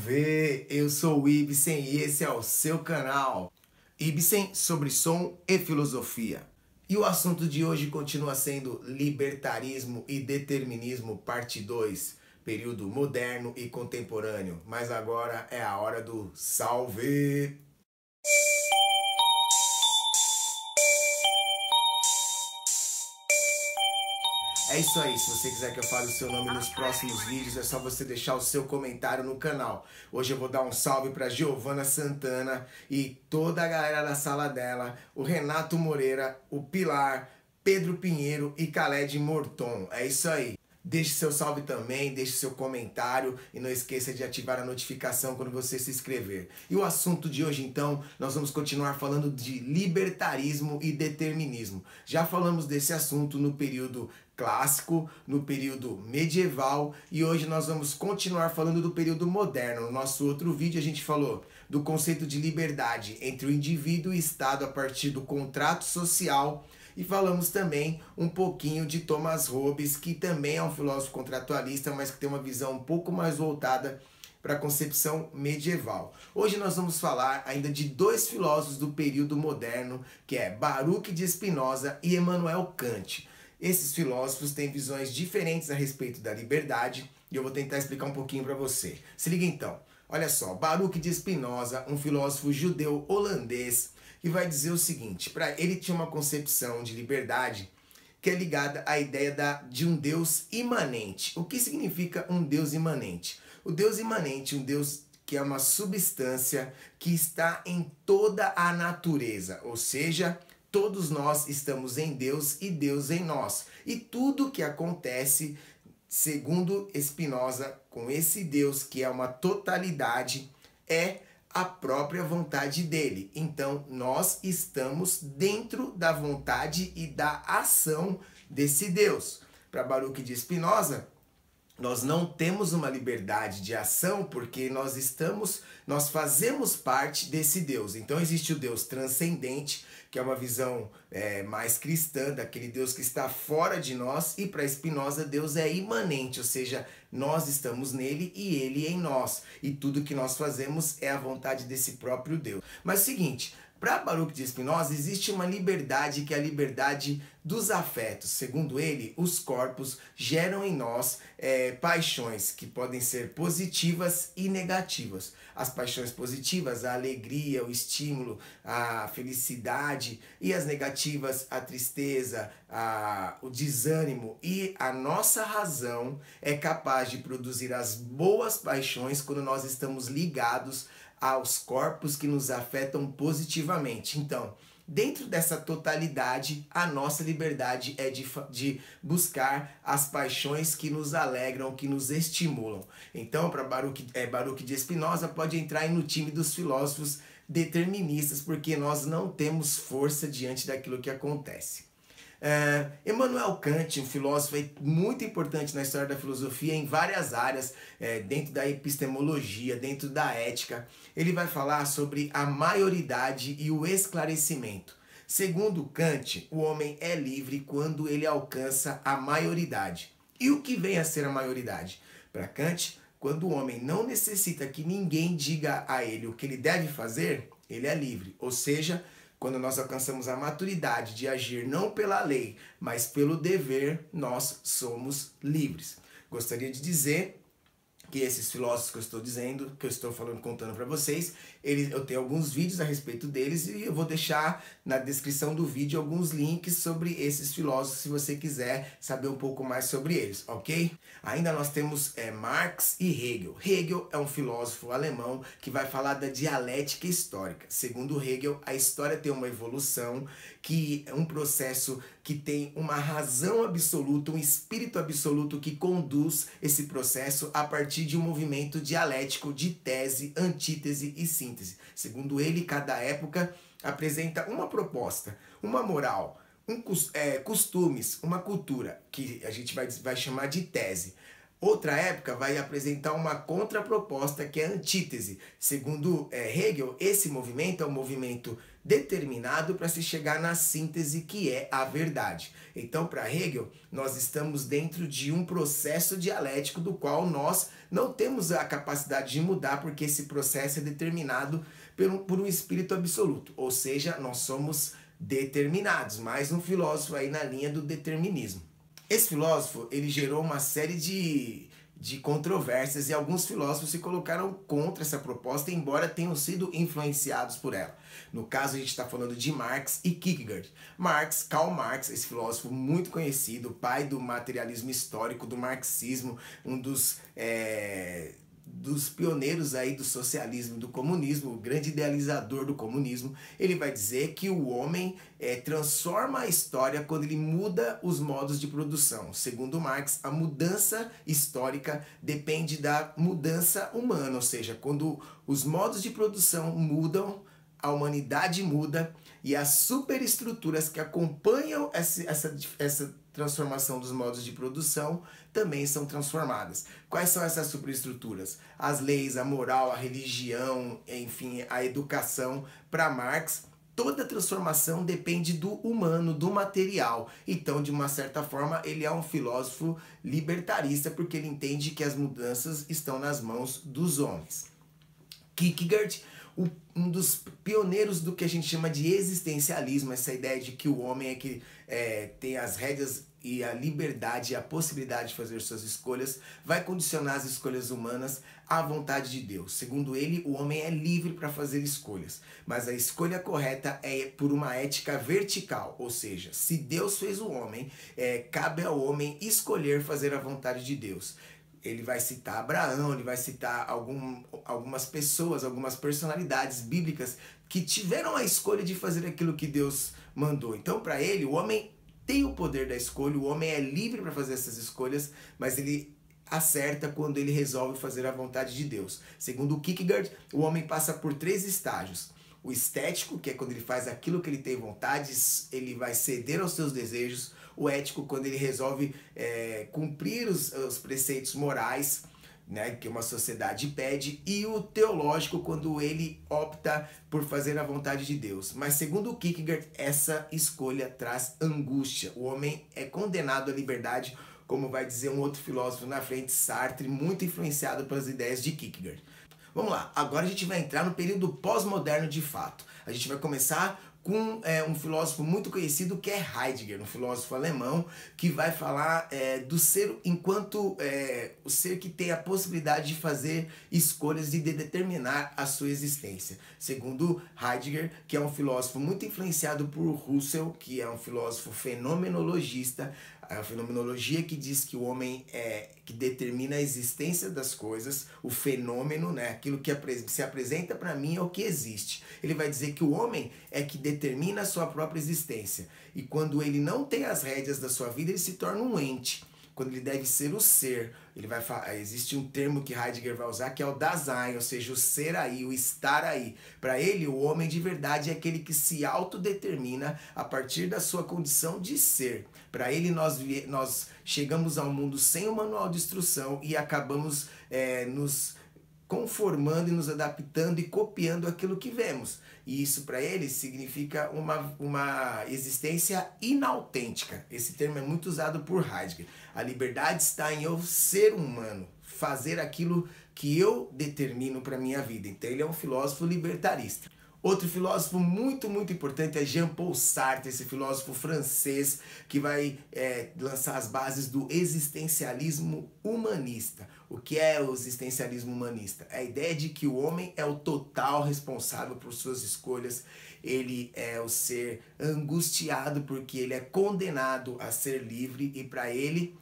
Salve! Eu sou o Ibsen e esse é o seu canal. Ibsen sobre som e filosofia. E o assunto de hoje continua sendo libertarismo e determinismo, parte 2, período moderno e contemporâneo. Mas agora é a hora do salve! É isso aí, se você quiser que eu fale o seu nome nos próximos vídeos, é só você deixar o seu comentário no canal. Hoje eu vou dar um salve para Giovana Santana e toda a galera da sala dela, o Renato Moreira, o Pilar, Pedro Pinheiro e Khaled Morton. É isso aí. Deixe seu salve também, deixe seu comentário e não esqueça de ativar a notificação quando você se inscrever. E o assunto de hoje então, nós vamos continuar falando de libertarismo e determinismo. Já falamos desse assunto no período clássico, no período medieval e hoje nós vamos continuar falando do período moderno. No nosso outro vídeo a gente falou do conceito de liberdade entre o indivíduo e o Estado a partir do contrato social. E falamos também um pouquinho de Thomas Hobbes, que também é um filósofo contratualista, mas que tem uma visão um pouco mais voltada para a concepção medieval. Hoje nós vamos falar ainda de dois filósofos do período moderno, que é Baruch de Spinoza e Immanuel Kant. Esses filósofos têm visões diferentes a respeito da liberdade e eu vou tentar explicar um pouquinho para você. Se liga então. Olha só, Baruch de Spinoza, um filósofo judeu holandês, que vai dizer o seguinte: para ele tinha uma concepção de liberdade que é ligada à ideia de um Deus imanente. O que significa um Deus imanente? O Deus imanente, um Deus que é uma substância que está em toda a natureza, ou seja, todos nós estamos em Deus e Deus em nós. E tudo que acontece, segundo Spinoza, com esse Deus que é uma totalidade, é a própria vontade dele. Então, nós estamos dentro da vontade e da ação desse Deus. Para Baruch de Spinoza, nós não temos uma liberdade de ação porque nós fazemos parte desse Deus. Então existe o Deus transcendente, que é uma visão mais cristã, daquele Deus que está fora de nós, e para Spinoza Deus é imanente, ou seja, nós estamos nele e ele em nós. E tudo que nós fazemos é a vontade desse próprio Deus. Mas é o seguinte, para Baruch de Spinoza existe uma liberdade que é a liberdade dos afetos. Segundo ele, os corpos geram em nós paixões que podem ser positivas e negativas. As paixões positivas, a alegria, o estímulo, a felicidade, e as negativas, a tristeza, o desânimo. E a nossa razão é capaz de produzir as boas paixões quando nós estamos ligados aos corpos que nos afetam positivamente. Então, dentro dessa totalidade, a nossa liberdade é de buscar as paixões que nos alegram, que nos estimulam. Então, para Baruch de Spinoza, pode entrar no time dos filósofos deterministas, porque nós não temos força diante daquilo que acontece. Immanuel Kant, um filósofo muito importante na história da filosofia em várias áreas, dentro da epistemologia, dentro da ética, ele vai falar sobre a maioridade e o esclarecimento. Segundo Kant, o homem é livre quando ele alcança a maioridade. E o que vem a ser a maioridade? Para Kant, quando o homem não necessita que ninguém diga a ele o que ele deve fazer, ele é livre. Ou seja, quando nós alcançamos a maturidade de agir não pela lei, mas pelo dever, nós somos livres. Gostaria de dizer que esses filósofos que eu estou dizendo, que eu estou contando para vocês, eu tenho alguns vídeos a respeito deles e eu vou deixar na descrição do vídeo alguns links sobre esses filósofos se você quiser saber um pouco mais sobre eles, ok? Ainda nós temos Marx e Hegel. Hegel é um filósofo alemão que vai falar da dialética histórica. Segundo Hegel, a história tem uma evolução, que é um processo que tem uma razão absoluta, um espírito absoluto que conduz esse processo a partir de um movimento dialético de tese, antítese e síntese. Segundo ele, cada época apresenta uma proposta, uma moral, costumes, uma cultura, que a gente vai chamar de tese. Outra época vai apresentar uma contraproposta que é a antítese. Segundo Hegel, esse movimento é um movimento determinado para se chegar na síntese que é a verdade. Então, para Hegel, nós estamos dentro de um processo dialético do qual nós não temos a capacidade de mudar, porque esse processo é determinado por um espírito absoluto. Ou seja, nós somos determinados. Mais um filósofo aí na linha do determinismo. Esse filósofo, ele gerou uma série de controvérsias e alguns filósofos se colocaram contra essa proposta, embora tenham sido influenciados por ela. No caso, a gente está falando de Marx e Kierkegaard. Karl Marx, esse filósofo muito conhecido, pai do materialismo histórico, do marxismo, um dos pioneiros aí do socialismo e do comunismo, o grande idealizador do comunismo, ele vai dizer que o homem transforma a história quando ele muda os modos de produção. Segundo Marx, a mudança histórica depende da mudança humana, ou seja, quando os modos de produção mudam, a humanidade muda e as superestruturas que acompanham essa transformação dos modos de produção também são transformadas. Quais são essas superestruturas? As leis, a moral, a religião, enfim, a educação. Para Marx, toda transformação depende do humano, do material. Então, de uma certa forma, ele é um filósofo libertarista, porque ele entende que as mudanças estão nas mãos dos homens. Kierkegaard, um dos pioneiros do que a gente chama de existencialismo, essa ideia de que o homem é que tem as rédeas e a liberdade e a possibilidade de fazer suas escolhas, vai condicionar as escolhas humanas à vontade de Deus. Segundo ele, o homem é livre para fazer escolhas, mas a escolha correta é por uma ética vertical, ou seja, se Deus fez o homem, cabe ao homem escolher fazer a vontade de Deus. Ele vai citar Abraão, ele vai citar algumas pessoas, algumas personalidades bíblicas que tiveram a escolha de fazer aquilo que Deus mandou. Então, para ele, o homem tem o poder da escolha, o homem é livre para fazer essas escolhas, mas ele acerta quando ele resolve fazer a vontade de Deus. Segundo Kierkegaard, o homem passa por 3 estágios. O estético, que é quando ele faz aquilo que ele tem vontade, ele vai ceder aos seus desejos. O ético, quando ele resolve cumprir os preceitos morais, né, que uma sociedade pede. E o teológico, quando ele opta por fazer a vontade de Deus. Mas segundo Kierkegaard, essa escolha traz angústia. O homem é condenado à liberdade, como vai dizer um outro filósofo na frente, Sartre, muito influenciado pelas ideias de Kierkegaard. Vamos lá, agora a gente vai entrar no período pós-moderno de fato. A gente vai começar com um filósofo muito conhecido que é Heidegger, um filósofo alemão que vai falar do ser enquanto o ser que tem a possibilidade de fazer escolhas e de determinar a sua existência. Segundo Heidegger, que é um filósofo muito influenciado por Russell, que é um filósofo fenomenologista, a fenomenologia que diz que o homem que determina a existência das coisas, o fenômeno, né, aquilo que se apresenta para mim é o que existe. Ele vai dizer que o homem é que determina a sua própria existência. E quando ele não tem as rédeas da sua vida, ele se torna um ente. Quando ele deve ser o ser, ele vai falar, existe um termo que Heidegger vai usar que é o Dasein, ou seja, o ser aí, o estar aí. Para ele, o homem de verdade é aquele que se autodetermina a partir da sua condição de ser. Para ele, nós chegamos ao mundo sem o manual de instrução e acabamos nos conformando e nos adaptando e copiando aquilo que vemos. E isso para ele significa uma existência inautêntica. Esse termo é muito usado por Heidegger. A liberdade está em eu ser humano, fazer aquilo que eu determino para minha vida. Então ele é um filósofo libertarista. Outro filósofo muito importante é Jean-Paul Sartre, esse filósofo francês que vai lançar as bases do existencialismo humanista. O que é o existencialismo humanista? É a ideia de que o homem é o total responsável por suas escolhas, ele é o ser angustiado porque ele é condenado a ser livre e para ele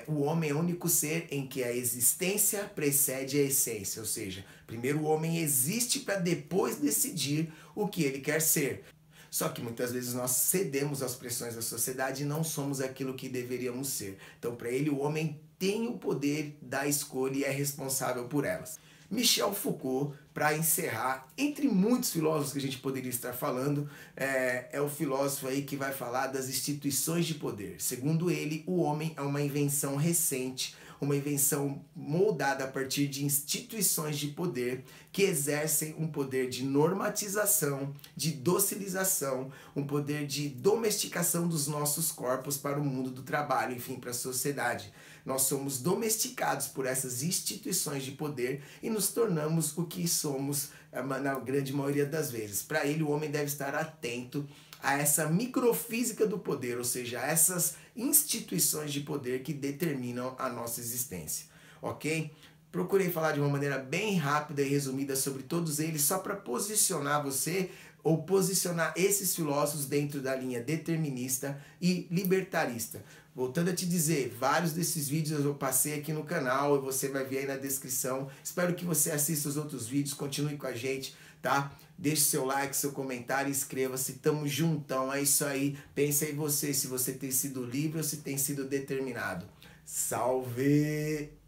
o homem é o único ser em que a existência precede a essência, ou seja, primeiro o homem existe para depois decidir o que ele quer ser. Só que muitas vezes nós cedemos às pressões da sociedade e não somos aquilo que deveríamos ser. Então, para ele, o homem tem o poder da escolha e é responsável por elas. Michel Foucault, para encerrar, entre muitos filósofos que a gente poderia estar falando, é o filósofo aí que vai falar das instituições de poder. Segundo ele, o homem é uma invenção recente, uma invenção moldada a partir de instituições de poder que exercem um poder de normatização, de docilização, um poder de domesticação dos nossos corpos para o mundo do trabalho, enfim, para a sociedade. Nós somos domesticados por essas instituições de poder e nos tornamos o que somos na grande maioria das vezes. Para ele, o homem deve estar atento a essa microfísica do poder, ou seja, a essas instituições de poder que determinam a nossa existência, ok? Procurei falar de uma maneira bem rápida e resumida sobre todos eles, só para posicionar você ou posicionar esses filósofos dentro da linha determinista e libertarista. Voltando a te dizer, vários desses vídeos eu passei aqui no canal e você vai ver aí na descrição. Espero que você assista os outros vídeos, continue com a gente, tá? Deixe seu like, seu comentário, inscreva-se, tamo juntão, é isso aí. Pense aí você, se você tem sido livre ou se tem sido determinado. Salve!